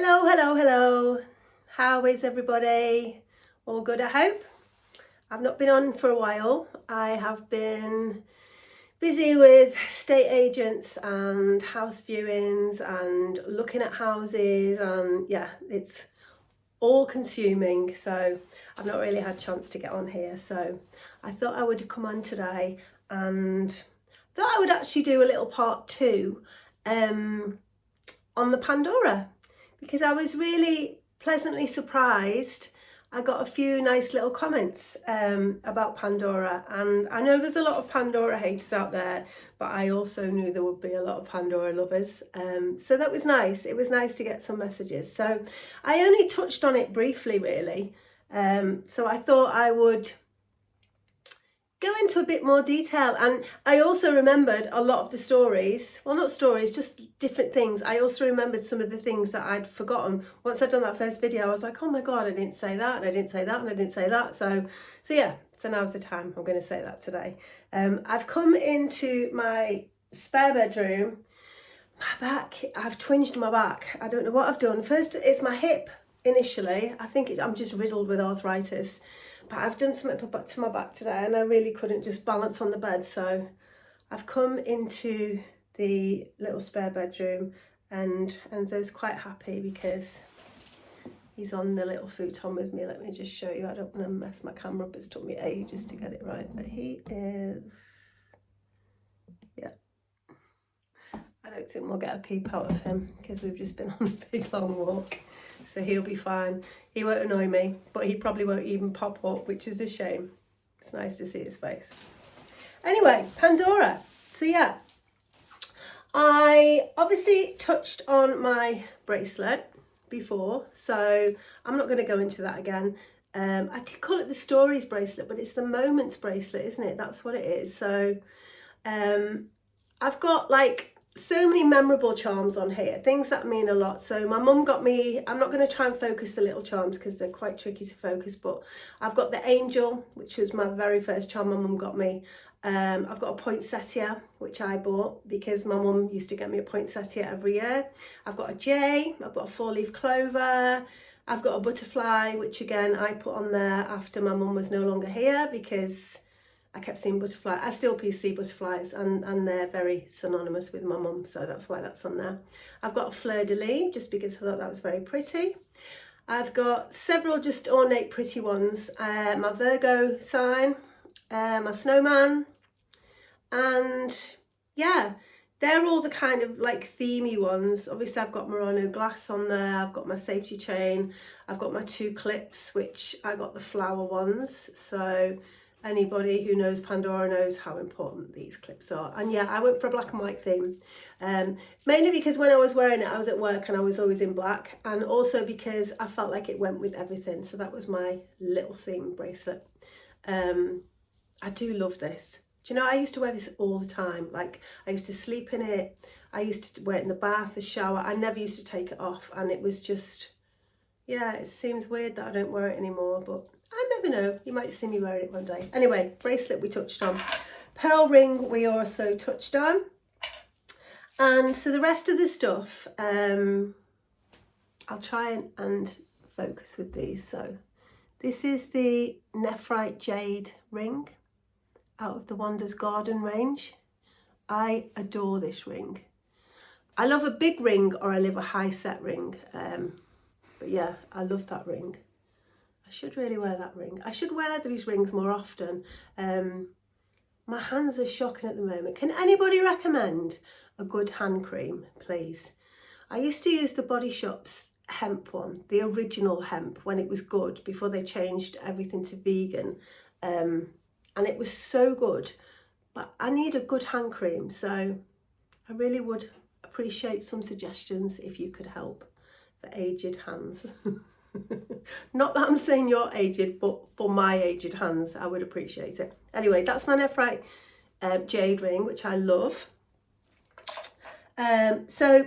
Hello, hello, hello. How is everybody? All good, I hope? I've not been on for a while. I have been busy with estate agents and house viewings and looking at houses, and yeah, it's all consuming, so I've not really had a chance to get on here. So I thought I would come on today and thought I would actually do a little part two on the Pandora, because I was really pleasantly surprised. I got a few nice little comments about Pandora, and I know there's a lot of Pandora haters out there, but I also knew there would be a lot of Pandora lovers. So that was nice. It was nice to get some messages. So I only touched on it briefly, really. So I thought I would go into a bit more detail, and I also remembered a lot of the stories, well, not stories, just different things. I also remembered some of the things that I'd forgotten. Once I'd done that first video, I was like, oh my god, I didn't say that, and I didn't say that, and I didn't say that. So yeah, so now's the time. I'm going to say that today. I've come into my spare bedroom. My back, I've twinged my back. I don't know what I've done. First, it's my hip initially. I think I'm just riddled with arthritis. But I've done something to my back today, and I really couldn't just balance on the bed. So I've come into the little spare bedroom, and Enzo's quite happy because he's on the little futon with me. Let me just show you. I don't want to mess my camera up. It's took me ages to get it right. But he is, yeah. I don't think we'll get a peep out of him because we've just been on a big long walk. So he'll be fine. He won't annoy me, but he probably won't even pop up, which is a shame. It's nice to see his face. Anyway, Pandora. So yeah, I obviously touched on my bracelet before, so I'm not going to go into that again. I did call it the stories bracelet, but it's the moments bracelet, isn't it? That's what it is. So I've got like so many memorable charms on here, things that mean a lot. So my mum got me, I'm not going to try and focus the little charms because they're quite tricky to focus, but I've got the angel, which was my very first charm my mum got me. I've got a poinsettia, which I bought because my mum used to get me a poinsettia every year. I've got a jay, I've got a 4-leaf clover, I've got a butterfly, which again I put on there after my mum was no longer here because I kept seeing butterflies. I still see butterflies, and they're very synonymous with my mum, so that's why that's on there. I've got a fleur-de-lis, just because I thought that was very pretty. I've got several just ornate pretty ones. My Virgo sign, my snowman, and yeah, they're all the kind of like themey ones. Obviously I've got Murano glass on there, I've got my safety chain, I've got my 2 clips, which I got the flower ones, so anybody who knows Pandora knows how important these clips are. And yeah, I went for a black and white theme, mainly because when I was wearing it, I was at work and I was always in black, and also because I felt like it went with everything. So that was my little theme bracelet. I do love this. Do you know, I used to wear this all the time. Like, I used to sleep in it, I used to wear it in the bath, the shower. I never used to take it off, and it was just, yeah, it seems weird that I don't wear it anymore, but I never know. You might see me wearing it one day. Anyway, bracelet we touched on. Pearl ring we also touched on. And so the rest of the stuff, I'll try and focus with these. So this is the nephrite jade ring out of the Wonders Garden range. I adore this ring. I love a big ring, or I love a high set ring. But yeah, I love that ring. I should really wear that ring. I should wear these rings more often. My hands are shocking at the moment. Can anybody recommend a good hand cream, please? I used to use the Body Shop's hemp one, the original hemp, when it was good, before they changed everything to vegan. And it was so good. But I need a good hand cream, so I really would appreciate some suggestions if you could help for aged hands. Not that I'm saying you're aged, but for my aged hands, I would appreciate it. Anyway, that's my nephrite jade ring, which I love. So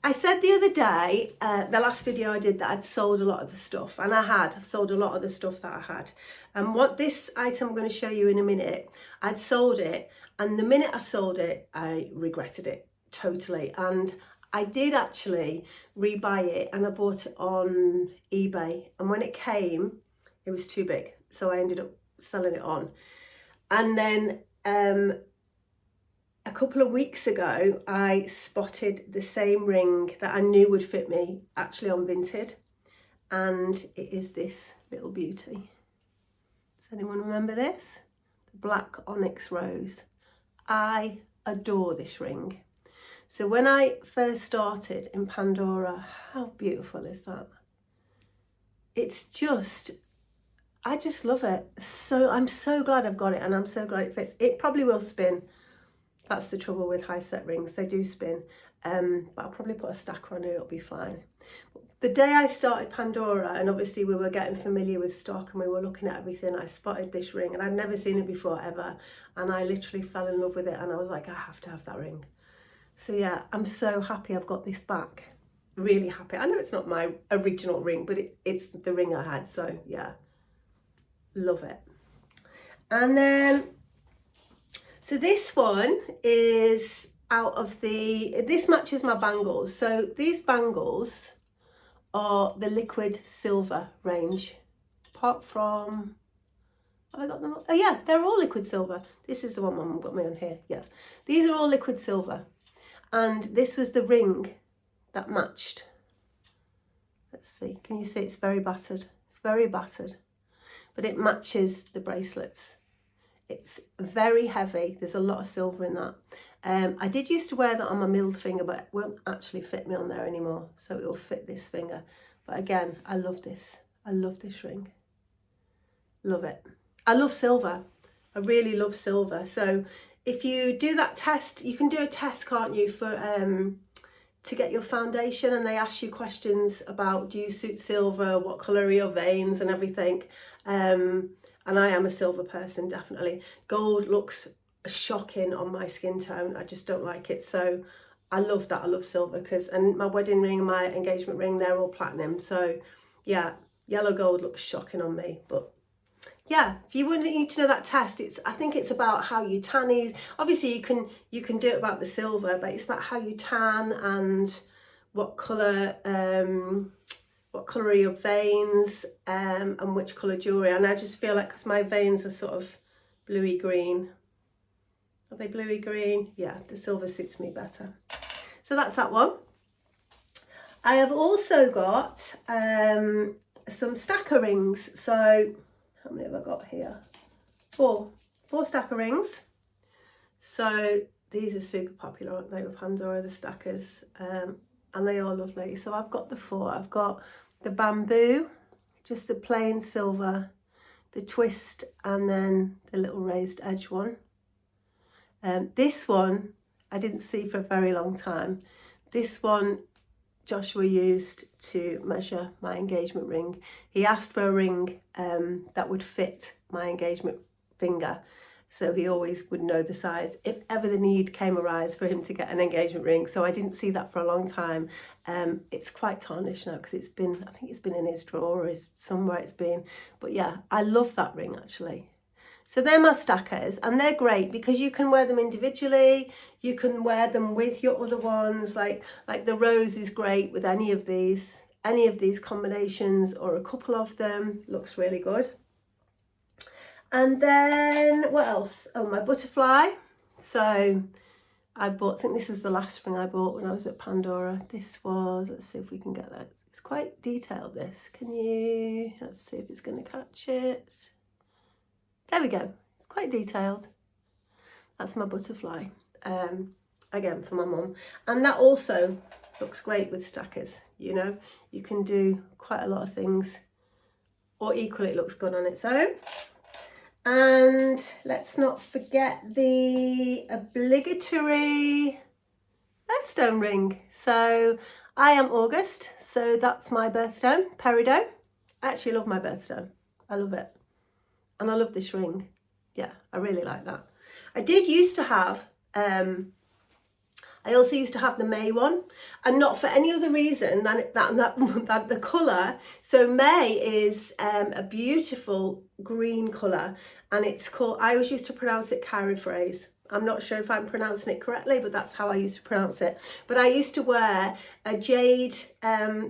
I said the other day, the last video I did, that I'd sold a lot of the stuff, and I've sold a lot of the stuff that I had. And what this item I'm going to show you in a minute, I'd sold it, and the minute I sold it, I regretted it totally. And I did actually rebuy it, and I bought it on eBay, and when it came it was too big, so I ended up selling it on. And then a couple of weeks ago I spotted the same ring that I knew would fit me actually on Vinted, and it is this little beauty. Does anyone remember this? The black onyx rose. I adore this ring. So when I first started in Pandora, how beautiful is that? It's just, I just love it. So I'm so glad I've got it, and I'm so glad it fits. It probably will spin. That's the trouble with high set rings, they do spin. But I'll probably put a stacker on it, it'll be fine. The day I started Pandora, and obviously we were getting familiar with stock and we were looking at everything, I spotted this ring, and I'd never seen it before ever, and I literally fell in love with it, and I was like, I have to have that ring. So yeah, I'm so happy I've got this back. Really happy. I know it's not my original ring, but it's the ring I had, so yeah, love it. And then, so this one is out of this matches my bangles. So these bangles are the liquid silver range, apart from, have I got them? Oh yeah, they're all liquid silver. This is the one Mum got me on here. Yeah, these are all liquid silver, and this was the ring that matched. Let's see, can you see it's very battered? It's very battered, but it matches the bracelets. It's very heavy. There's a lot of silver in that. I did used to wear that on my middle finger, but it won't actually fit me on there anymore. So it will fit this finger. But again, I love this. I love this ring. Love it. I love silver. I really love silver. So if you do that test, you can do a test, can't you, for to get your foundation, and they ask you questions about, do you suit silver, what colour are your veins and everything. And I am a silver person, definitely. Gold looks shocking on my skin tone. I just don't like it. So I love that. I love silver, and my wedding ring and my engagement ring, they're all platinum. So yeah, yellow gold looks shocking on me. But yeah, if you wouldn't need to know that test, I think it's about how you tan is. Obviously you can do it about the silver, but it's about how you tan and what colour are your veins, and which colour jewellery. And I just feel like, because my veins are sort of bluey green. Are they bluey green? Yeah, the silver suits me better. So that's that one. I have also got some stacker rings. So how many have I got here? Four stacker rings. So these are super popular, aren't they, with Pandora, the stackers, and they are lovely. So I've got the four. I've got the bamboo, just the plain silver, the twist, and then the little raised edge one. This one I didn't see for a very long time. This one Joshua used to measure my engagement ring. He asked for a ring that would fit my engagement finger, so he always would know the size if ever the need came arise for him to get an engagement ring. So I didn't see that for a long time. It's quite tarnished now, because I think it's been in his drawer, or somewhere it's been. But yeah, I love that ring actually. So they're my stackers, and they're great because you can wear them individually. You can wear them with your other ones, like the rose is great with any of these combinations, or a couple of them. Looks really good. And then what else? Oh, my butterfly. So I think this was the last ring I bought when I was at Pandora. This was, let's see if we can get that. It's quite detailed, this. Let's see if it's going to catch it. There we go. It's quite detailed. That's my butterfly. Again, for my mum. And that also looks great with stackers. You know, you can do quite a lot of things, or equally it looks good on its own. And let's not forget the obligatory birthstone ring. So I am August, so that's my birthstone, peridot. I actually love my birthstone. I love it. And I love this ring. Yeah, I really like that. I did used to have, I also used to have the May one, and not for any other reason than that the colour. So May is a beautiful green colour, and it's called, I always used to pronounce it carry phrase. I'm not sure if I'm pronouncing it correctly, but that's how I used to pronounce it. But I used to wear a jade,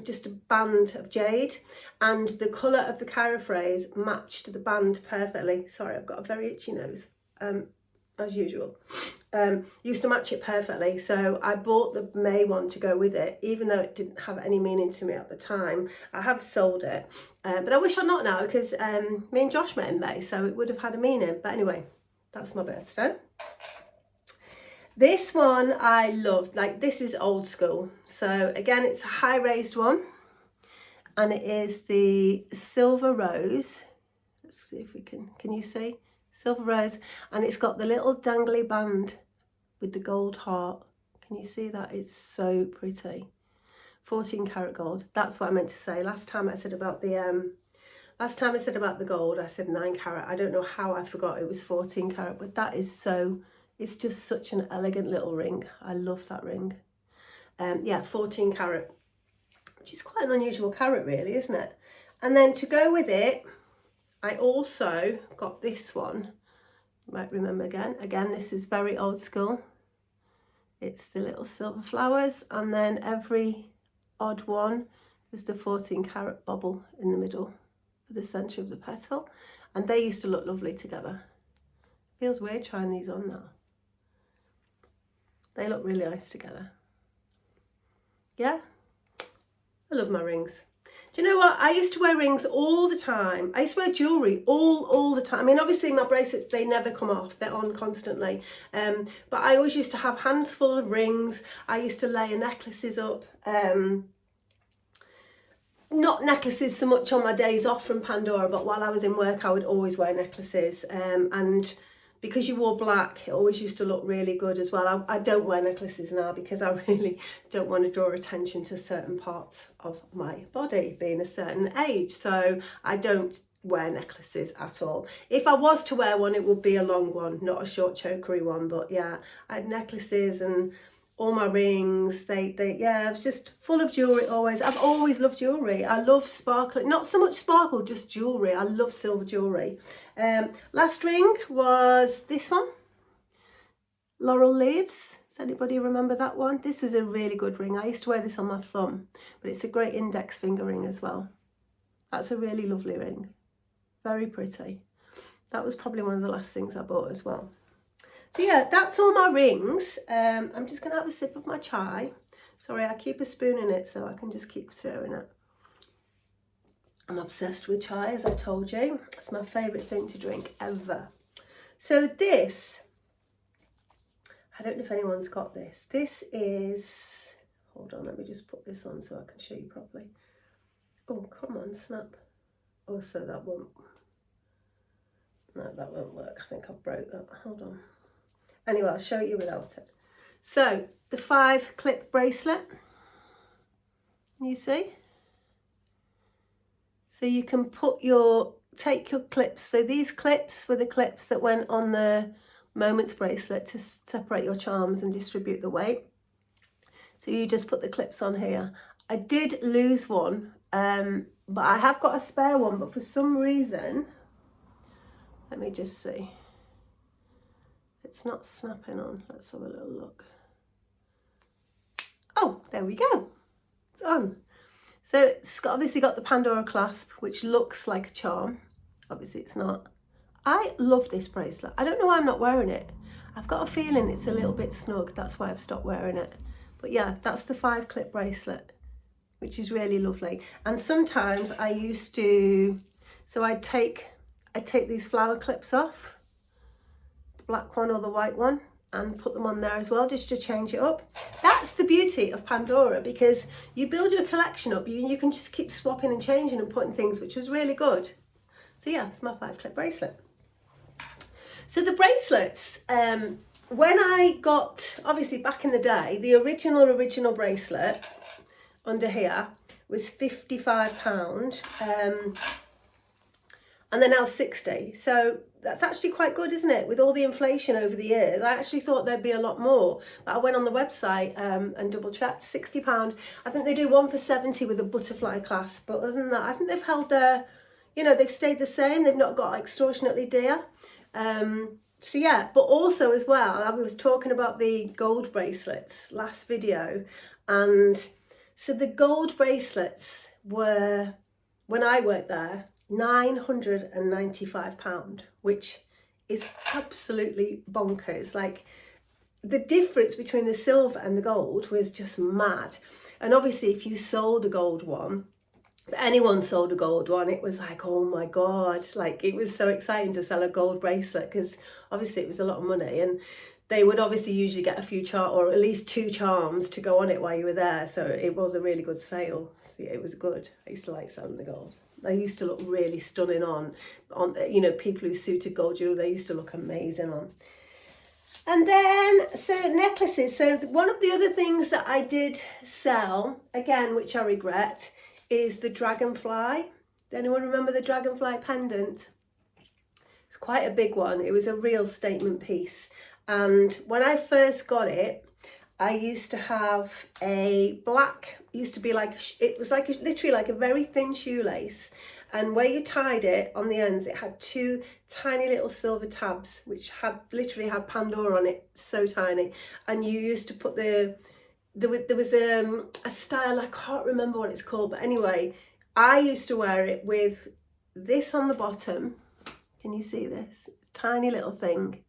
just a band of jade, and the colour of the chiraphrase matched the band perfectly. Sorry, I've got a very itchy nose, as usual. Used to match it perfectly, so I bought the May one to go with it, even though it didn't have any meaning to me at the time. I have sold it, but I wish I'd not now, because me and Josh met in May, so it would have had a meaning. But anyway, that's my birthstone. This one I loved. Like, this is old school. So again, it's a high raised one, and it is the silver rose. Let's see if we can you see? Silver rose, and it's got the little dangly band with the gold heart. Can you see that? It's so pretty. 14 karat gold. That's what I meant to say. Last time I said about the gold, I said 9 carat. I don't know how I forgot it was 14 carat, but that is so, it's just such an elegant little ring. I love that ring. Yeah, 14 carat, which is quite an unusual carat really, isn't it? And then to go with it, I also got this one. You might remember again, this is very old school. It's the little silver flowers, and then every odd one is the 14 carat bobble in the middle for the centre of the petal. And they used to look lovely together. Feels weird trying these on now. They look really nice together. Yeah, I love my rings. Do you know what? I used to wear rings all the time. I used to wear jewellery all the time. I mean, obviously my bracelets, they never come off. They're on constantly. But I always used to have hands full of rings. I used to layer necklaces up. Not necklaces so much on my days off from Pandora, but while I was in work, I would always wear necklaces. And because you wore black, it always used to look really good as well. I don't wear necklaces now because I really don't want to draw attention to certain parts of my body being a certain age. So I don't wear necklaces at all. If I was to wear one, it would be a long one, not a short chokery one. But yeah, I had necklaces and all my rings, yeah, I was just full of jewellery always. I've always loved jewellery. I love sparkling, not so much sparkle, just jewellery. I love silver jewellery. Last ring was this one, Laurel Leaves. Does anybody remember that one? This was a really good ring. I used to wear this on my thumb, but it's a great index finger ring as well. That's a really lovely ring. Very pretty. That was probably one of the last things I bought as well. So yeah, that's all my rings. I'm just going to have a sip of my chai. Sorry, I keep a spoon in it so I can just keep stirring it. I'm obsessed with chai, as I told you. It's my favourite thing to drink ever. So this, I don't know if anyone's got this. This is, hold on, let me just put this on so I can show you properly. Oh, come on, snap. Oh, so that won't, no, that won't work. I think I broke that. Hold on. Anyway, I'll show you without it. So the 5 clip bracelet, you see? So you can put take your clips. So these clips were the clips that went on the Moments bracelet to separate your charms and distribute the weight. So you just put the clips on here. I did lose one, but I have got a spare one, but for some reason, let me just see. It's not snapping on. Let's have a little look. Oh, there we go. It's on. So it's obviously got the Pandora clasp, which looks like a charm. Obviously it's not. I love this bracelet. I don't know why I'm not wearing it. I've got a feeling it's a little bit snug. That's why I've stopped wearing it. But yeah, that's the 5 clip bracelet, which is really lovely. And sometimes I used to, so I'd take these flower clips off, black one or the white one, and put them on there as well, just to change it up. That's the beauty of Pandora, because you build your collection up, you can just keep swapping and changing and putting things, which was really good. So yeah, it's my 5 clip bracelet. So the bracelets, when I got, obviously back in the day, the original bracelet under here was £55, and they're now 60. So that's actually quite good, isn't it? With all the inflation over the years, I actually thought there'd be a lot more. But I went on the website and double checked, £60. I think they do one for 70 with a butterfly clasp. But other than that, I think they've held their, you know, they've stayed the same. They've not got extortionately dear. So yeah, but also as well, I was talking about the gold bracelets last video, and so the gold bracelets were, when I worked there, £995, which is absolutely bonkers. Like, the difference between the silver and the gold was just mad. And obviously if you sold a gold one, if anyone sold a gold one, it was like, oh my God, like it was so exciting to sell a gold bracelet, because obviously it was a lot of money, and they would obviously usually get a few or at least 2 charms to go on it while you were there. So it was a really good sale. So it was good. I used to like selling the gold. They used to look really stunning on, you know, people who suited gold jewelry, they used to look amazing on. And then, so necklaces. So one of the other things that I did sell, again, which I regret, is the dragonfly. Anyone remember the dragonfly pendant? It's quite a big one. It was a real statement piece. And when I first got it, I used to have a black, used to be like, it was like literally like a very thin shoelace. And where you tied it on the ends, it had 2 tiny little silver tabs, which had literally had Pandora on it, so tiny. And you used to put there was a style, I can't remember what it's called, but anyway, I used to wear it with this on the bottom. Can you see this? Tiny little thing.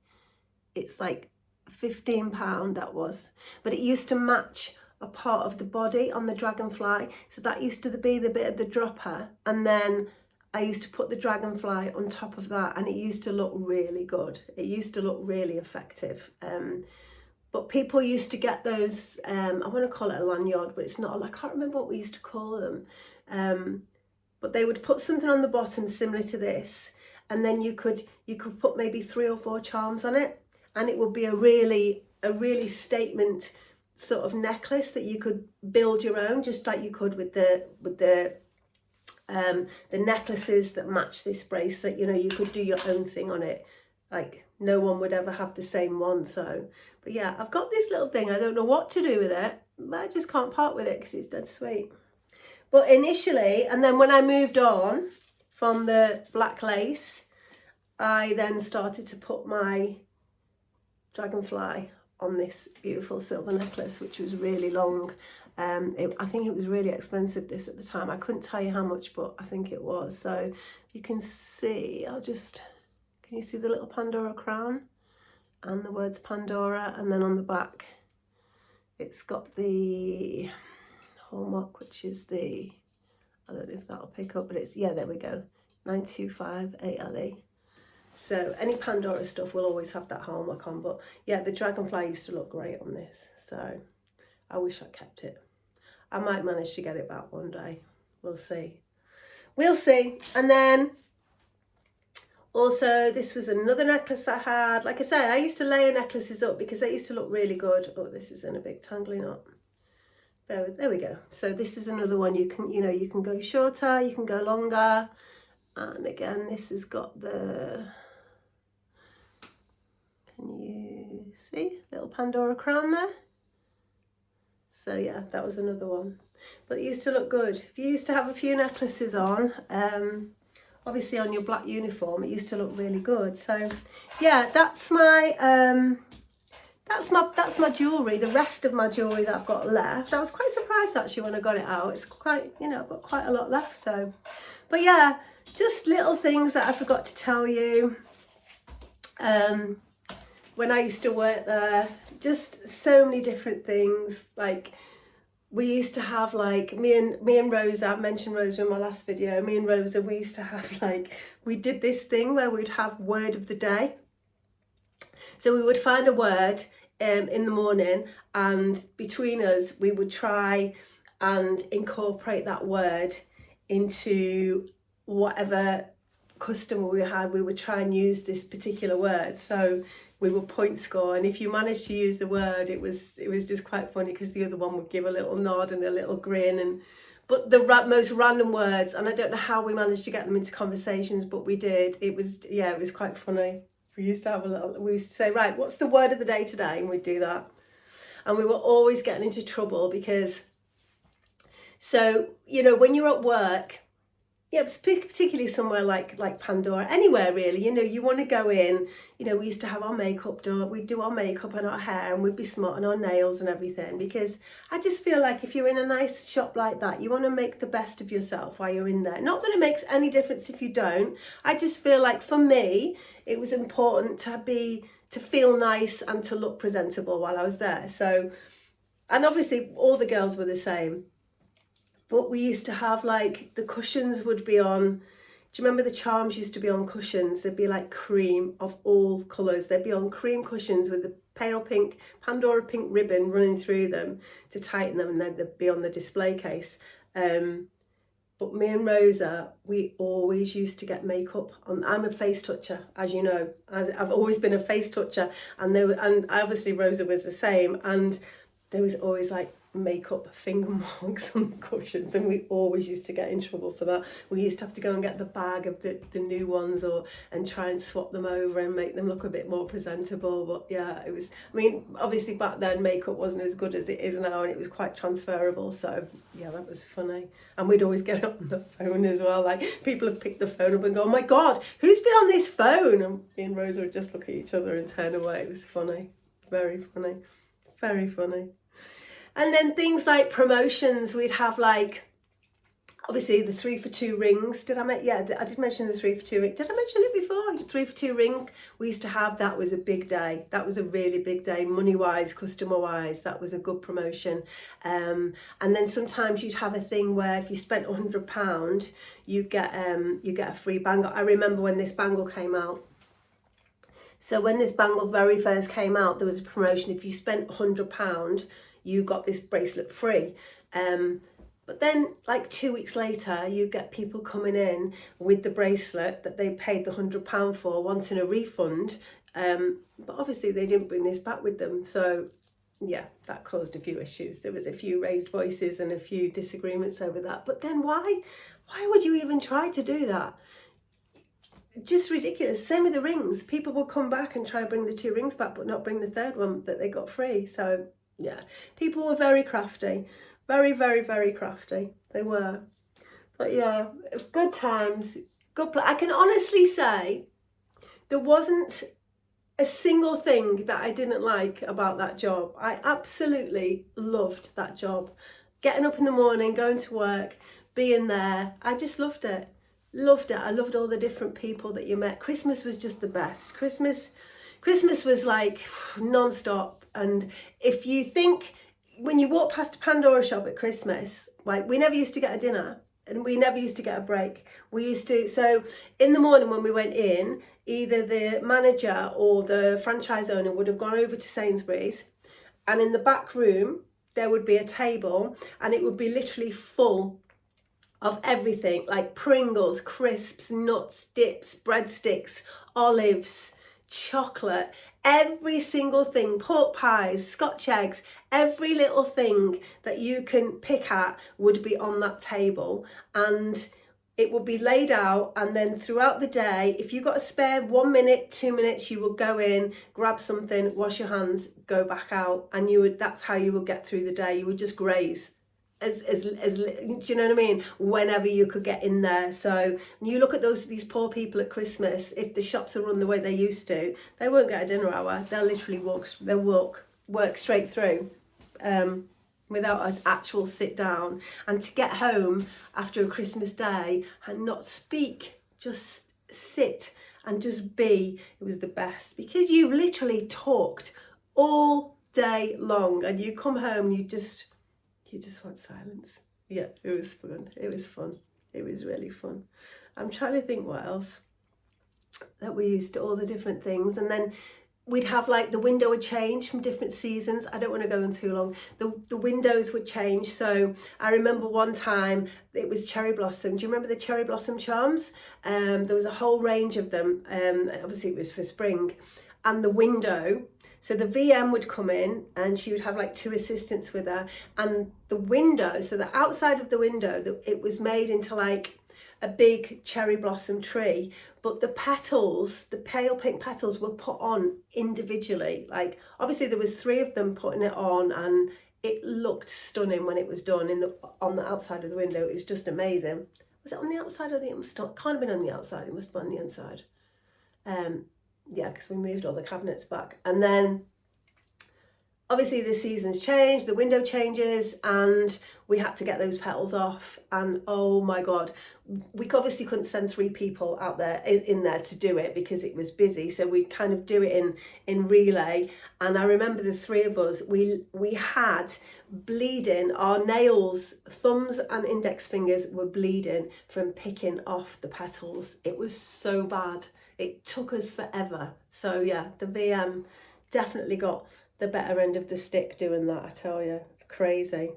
It's like £15 that was, but it used to match a part of the body on the dragonfly. So that used to be the bit of the dropper, and then I used to put the dragonfly on top of that, and it used to look really good. It used to look really effective. But people used to get those, I want to call it a lanyard, but it's not, I can't remember what we used to call them. But they would put something on the bottom similar to this, and then you could put maybe 3 or 4 charms on it, and it would be a really statement sort of necklace that you could build your own, just like you could with the necklaces that match this bracelet. You know, you could do your own thing on it. Like, no one would ever have the same one. So, but yeah, I've got this little thing. I don't know what to do with it, but I just can't part with it because it's dead sweet. But initially, and then when I moved on from the black lace, I then started to put my dragonfly on this beautiful silver necklace, which was really long. I think it was really expensive, this, at the time. I couldn't tell you how much, but I think it was. So you can see, can you see the little Pandora crown and the words Pandora? And then on the back, it's got the hallmark, which is I don't know if that'll pick up, but it's, yeah, there we go, 9258LE. So any Pandora stuff will always have that hallmark on. But yeah, the dragonfly used to look great on this. So I wish I kept it. I might manage to get it back one day. We'll see. We'll see. And then also, this was another necklace I had. Like I say, I used to layer necklaces up because they used to look really good. Oh, this is in a big tangly knot. There we go. So this is another one. You can go shorter, you can go longer. And again, this has got the, can you see? Little Pandora crown there. So yeah, that was another one. But it used to look good. If you used to have a few necklaces on, obviously on your black uniform, it used to look really good. So yeah, that's my jewellery. The rest of my jewellery that I've got left. I was quite surprised actually when I got it out. It's quite, I've got quite a lot left. So, but yeah, just little things that I forgot to tell you. When I used to work there, just so many different things. Like, we used to have, like, me and Rosa, I've mentioned Rosa in my last video, me and Rosa, we used to have, like, we did this thing where we'd have word of the day. So we would find a word in the morning, and between us, we would try and incorporate that word into whatever customer we had. We would try and use this particular word. So we would point score, and if you managed to use the word, it was just quite funny, because the other one would give a little nod and a little grin, but the most random words, and I don't know how we managed to get them into conversations, but we did. It was quite funny. We used to say, right, what's the word of the day today? And we'd do that. And we were always getting into trouble because, so, when you're at work Yeah, particularly somewhere like Pandora, anywhere really. You want to go in. We used to have our makeup done. We'd do our makeup and our hair, and we'd be smart on our nails and everything. Because I just feel like if you're in a nice shop like that, you want to make the best of yourself while you're in there. Not that it makes any difference if you don't. I just feel like for me, it was important to feel nice and to look presentable while I was there. So, and obviously all the girls were the same. But we used to have like the cushions would be on. Do you remember the charms used to be on cushions? They'd be like cream of all colours. They'd be on cream cushions with the pale pink, Pandora pink ribbon running through them to tighten them, and then they'd be on the display case. But me and Rosa, we always used to get makeup on. I'm a face toucher, as you know. I've always been a face toucher, and obviously Rosa was the same. And there was always like makeup finger marks on the cushions, and we always used to get in trouble for that. We used to have to go and get the bag of the new ones and try and swap them over and make them look a bit more presentable. But yeah, it was, I mean, obviously back then makeup wasn't as good as it is now, and it was quite transferable. So yeah, that was funny. And we'd always get it on the phone as well. Like people would pick the phone up and go, "Oh my God, who's been on this phone?" And me and Rosa would just look at each other and turn away. It was funny. Very funny. Very funny. And then things like promotions, we'd have like, obviously the 3 for 2 rings. I did mention the 3 for 2 ring. Did I mention it before? 3 for 2 ring. We used to have, that was a big day. That was a really big day, money wise, customer wise. That was a good promotion. And then sometimes you'd have a thing where if you spent £100, you get a free bangle. I remember when this bangle came out. So when this bangle very first came out, there was a promotion. If you spent £100, you got this bracelet free. But then like 2 weeks later, you get people coming in with the bracelet that they paid the £100 for, wanting a refund. But obviously they didn't bring this back with them. So yeah, that caused a few issues. There was a few raised voices and a few disagreements over that. But then why would you even try to do that? Just ridiculous. Same with the rings. People will come back and try and bring the 2 rings back, but not bring the third one that they got free. So yeah, people were very crafty. Very, very, very crafty. They were. But yeah, good times. I can honestly say there wasn't a single thing that I didn't like about that job. I absolutely loved that job. Getting up in the morning, going to work, being there. I just loved it. Loved it. I loved all the different people that you met. Christmas was just the best. Christmas was like non-stop. And if you think, when you walk past a Pandora shop at Christmas, like we never used to get a dinner and we never used to get a break. So in the morning when we went in, either the manager or the franchise owner would have gone over to Sainsbury's, and in the back room, there would be a table and it would be literally full of everything, like Pringles, crisps, nuts, dips, breadsticks, olives, chocolate, every single thing, pork pies, Scotch eggs, every little thing that you can pick at would be on that table, and it would be laid out. And then throughout the day, if you got a spare 1 minute, 2 minutes, you would go in, grab something, wash your hands, go back out, and that's how you would get through the day. You would just graze as do you know what I mean, whenever you could get in there. So when you look at these poor people at Christmas, if the shops are run the way they used to, they won't get a dinner hour. They'll literally work straight through without an actual sit down. And to get home after a Christmas day and not speak, just sit and just be, it was the best, because you literally talked all day long, and you come home, you just want silence. Yeah, it was fun. It was fun. It was really fun. I'm trying to think what else that we used to, all the different things. And then we'd have like the window would change from different seasons. I don't want to go on too long. The windows would change. So I remember one time it was cherry blossom. Do you remember the cherry blossom charms? There was a whole range of them. Obviously it was for spring. And the window, so the VM would come in and she would have like 2 assistants with her, and the window, so the outside of the window, it was made into like a big cherry blossom tree, but the petals, the pale pink petals, were put on individually. Like obviously there was 3 of them putting it on, and it looked stunning when it was done on the outside of the window. It was just amazing. Was it on the outside? I think it must not, can't have been on the outside, it must have been on the inside. Yeah, because we moved all the cabinets back. And then obviously the seasons change, the window changes, and we had to get those petals off. And oh my God, we obviously couldn't send 3 people out there in there to do it because it was busy. So we kind of do it in relay. And I remember the 3 of us, we had bleeding, our nails, thumbs and index fingers were bleeding from picking off the petals. It was so bad. It took us forever. So yeah, the VM definitely got the better end of the stick doing that, I tell you. Crazy.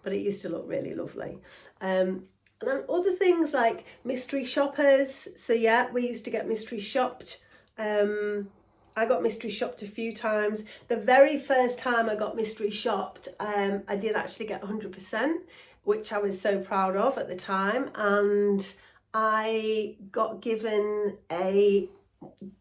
But it used to look really lovely. And then other things like mystery shoppers. So yeah, we used to get mystery shopped. I got mystery shopped a few times. The very first time I got mystery shopped, I did actually get 100%, which I was so proud of at the time. And I got given the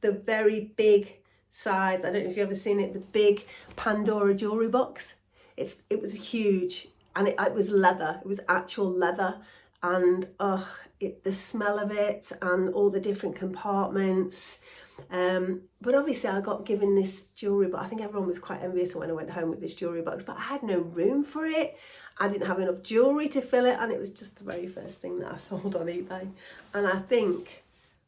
very big size, I don't know if you've ever seen it, the big Pandora jewellery box. It was huge, and it was leather. It was actual leather, and the smell of it and all the different compartments. But obviously I got given this jewellery box. I think everyone was quite envious when I went home with this jewellery box, but I had no room for it. I didn't have enough jewellery to fill it, and it was just the very first thing that I sold on eBay. And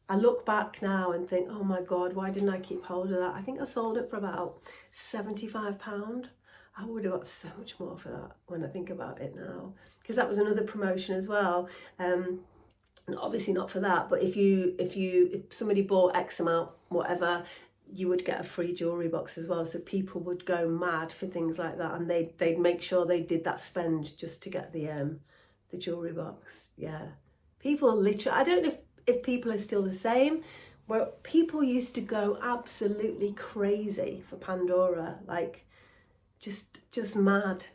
I look back now and think, oh my God, why didn't I keep hold of that? I think I sold it for about £75. I would have got so much more for that when I think about it now, because that was another promotion as well. And obviously not for that, but if somebody bought X amount, whatever, you would get a free jewellery box as well. So people would go mad for things like that, and they'd make sure they did that spend just to get the jewellery box. Yeah, people literally, I don't know if people are still the same, where people used to go absolutely crazy for Pandora, like just mad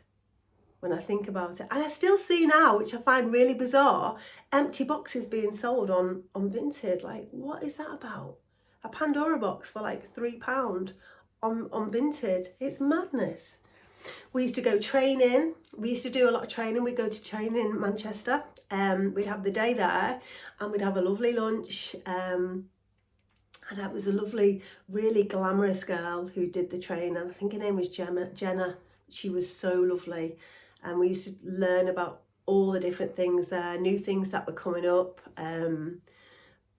when I think about it. And I still see now, which I find really bizarre, empty boxes being sold on Vinted. Like, what is that about? A Pandora box for like £3 on Vinted. It's madness. We used to go training. We used to do a lot of training. We'd go to train in Manchester. We'd have the day there, and we'd have a lovely lunch. And that was a lovely, really glamorous girl who did the training. I think her name was Jenna. She was so lovely. And we used to learn about all the different things there, new things that were coming up.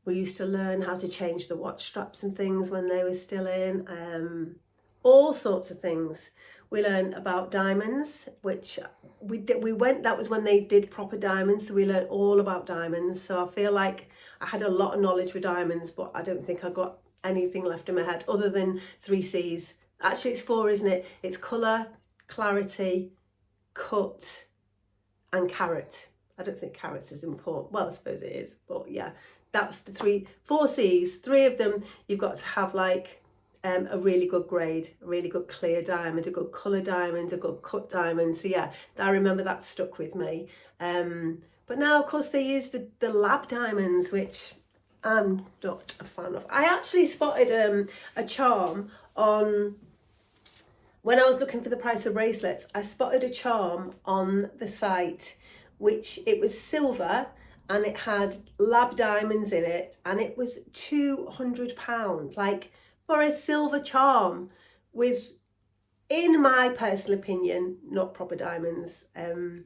We used to learn how to change the watch straps and things when they were still in. All sorts of things. We learned about diamonds, which that was when they did proper diamonds, so we learned all about diamonds. So I feel like I had a lot of knowledge with diamonds, but I don't think I got anything left in my head other than 3 C's. Actually, it's 4, isn't it? It's colour, clarity, cut, and carat. I don't think carats is important. Well, I suppose it is, but yeah, that's the 4 C's. 3 of them, you've got to have like a really good grade, a really good clear diamond, a good colour diamond, a good cut diamond. So yeah, I remember that stuck with me. But now, of course, they use the lab diamonds, which I'm not a fan of. I actually spotted a charm on, when I was looking for the price of bracelets, I spotted a charm on the site, which it was silver, and it had lab diamonds in it, and it was £200. Like, for a silver charm with, in my personal opinion, not proper diamonds. I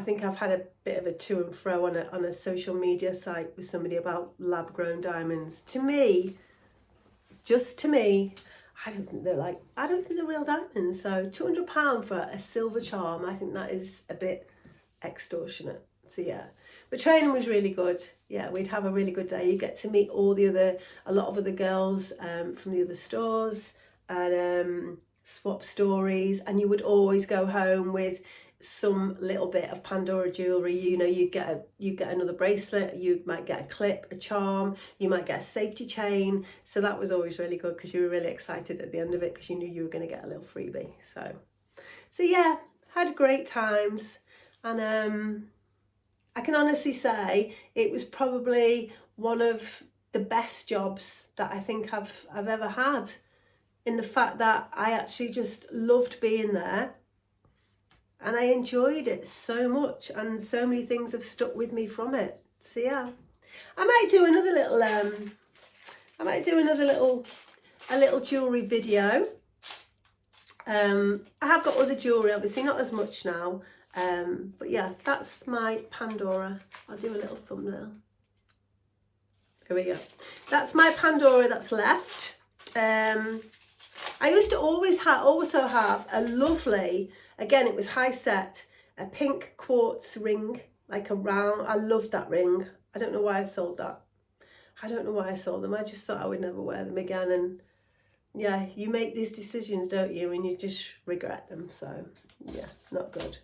think I've had a bit of a to and fro on a social media site with somebody about lab grown diamonds. To me, just to me, I don't think they're real diamonds. So £200 for a silver charm, I think that is a bit extortionate. So yeah, but training was really good. Yeah, we'd have a really good day. You get to meet a lot of other girls from the other stores, and swap stories. And you would always go home with some little bit of Pandora jewellery. You know, you get another bracelet, you might get a clip, a charm, you might get a safety chain. So that was always really good, because you were really excited at the end of it, because you knew you were going to get a little freebie. So yeah, had great times. And I can honestly say it was probably one of the best jobs that I think I've ever had, in the fact that I actually just loved being there. and I enjoyed it so much, and so many things have stuck with me from it. So yeah, I might do another little a little jewellery video. I have got other jewellery, obviously not as much now, but yeah, that's my Pandora. I'll do a little thumbnail. Here we go. That's my Pandora that's left. I used to also have a lovely, again it was high set, a pink quartz ring, like a round. I loved that ring. I don't know why I sold that. I don't know why I sold them. I just thought I would never wear them again, and yeah, you make these decisions, don't you, and you just regret them. So yeah, not good.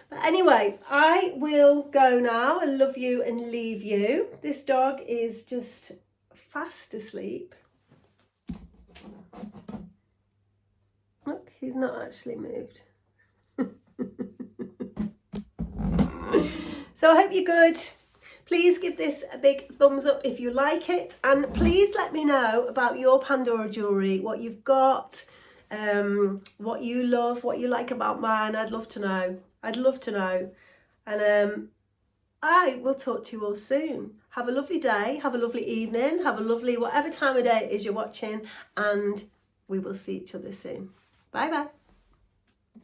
But anyway, I will go now. I love you and leave you. This dog is just fast asleep. Look, he's not actually moved. So I hope you're good. Please give this a big thumbs up if you like it, and please let me know about your Pandora jewellery, what you've got, what you love, what you like about mine. I'd love to know. I'd love to know. And I will talk to you all soon. Have a lovely day, have a lovely evening, have a lovely whatever time of day it is you're watching, and we will see each other soon. Bye bye.